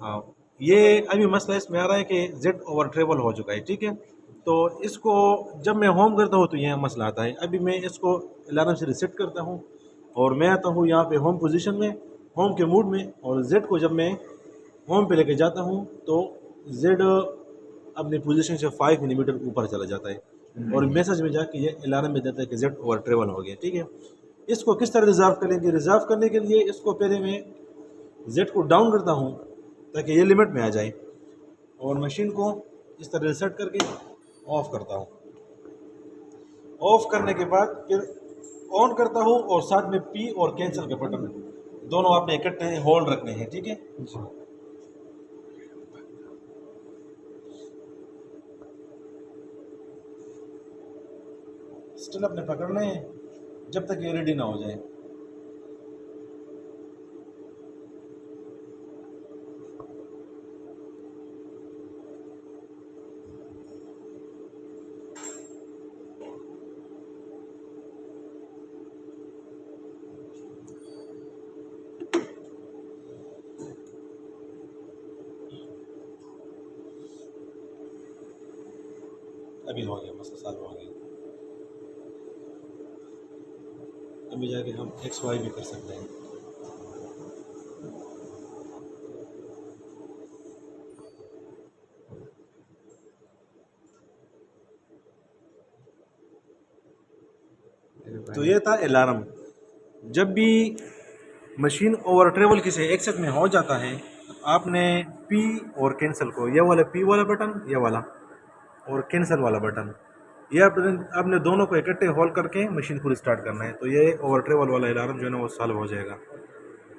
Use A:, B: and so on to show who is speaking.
A: हाँ, ये अभी मसला इसमें आ रहा है कि जेड ओवर ट्रेवल हो चुका है, ठीक है। तो इसको जब मैं होम करता हूँ तो यह मसला आता है। अभी मैं इसको अलार्म से रिसेट करता हूँ और मैं आता हूँ यहाँ पे होम पोजीशन में, होम के मूड में, और जेड को जब मैं होम पे लेके जाता हूँ तो जेड अपनी पोजीशन से 5 मिलीमीटर ऊपर चला जाता है और मैसेज में जाके ये अलार्म में देता है कि जेड ओवर ट्रेवल हो गया, ठीक है। इसको किस तरह रिजर्व करेंगे? रिजर्व करने के लिए इसको पहले मैं जेड को डाउन करता हूँ ताकि ये लिमिट में आ जाए, और मशीन को इस तरह सेट करके ऑफ करता हूँ। ऑफ करने के बाद फिर ऑन करता हूँ और साथ में पी और कैंसिल के बटन दोनों आपने इकट्ठे होल्ड रखने हैं, ठीक है। स्टिल अपने पकड़ने हैं जब तक ये रेडी ना हो जाए। अभी हो गया, मसला साल हो गया। अभी जाके हम एक्स वाई भी कर सकते हैं। तो ये था अलार्म। जब भी मशीन ओवर ट्रेवल किसी एक्सेस में हो जाता है तो आपने पी और कैंसिल को, ये वाला पी वाला बटन, ये वाला और कैंसिल वाला बटन, ये आपने दोनों को इकट्ठे होल्ड करके मशीन को रिस्टार्ट करना है। तो ये ओवर ट्रेवल वाला अलार्म जो है ना वो सॉल्व हो जाएगा।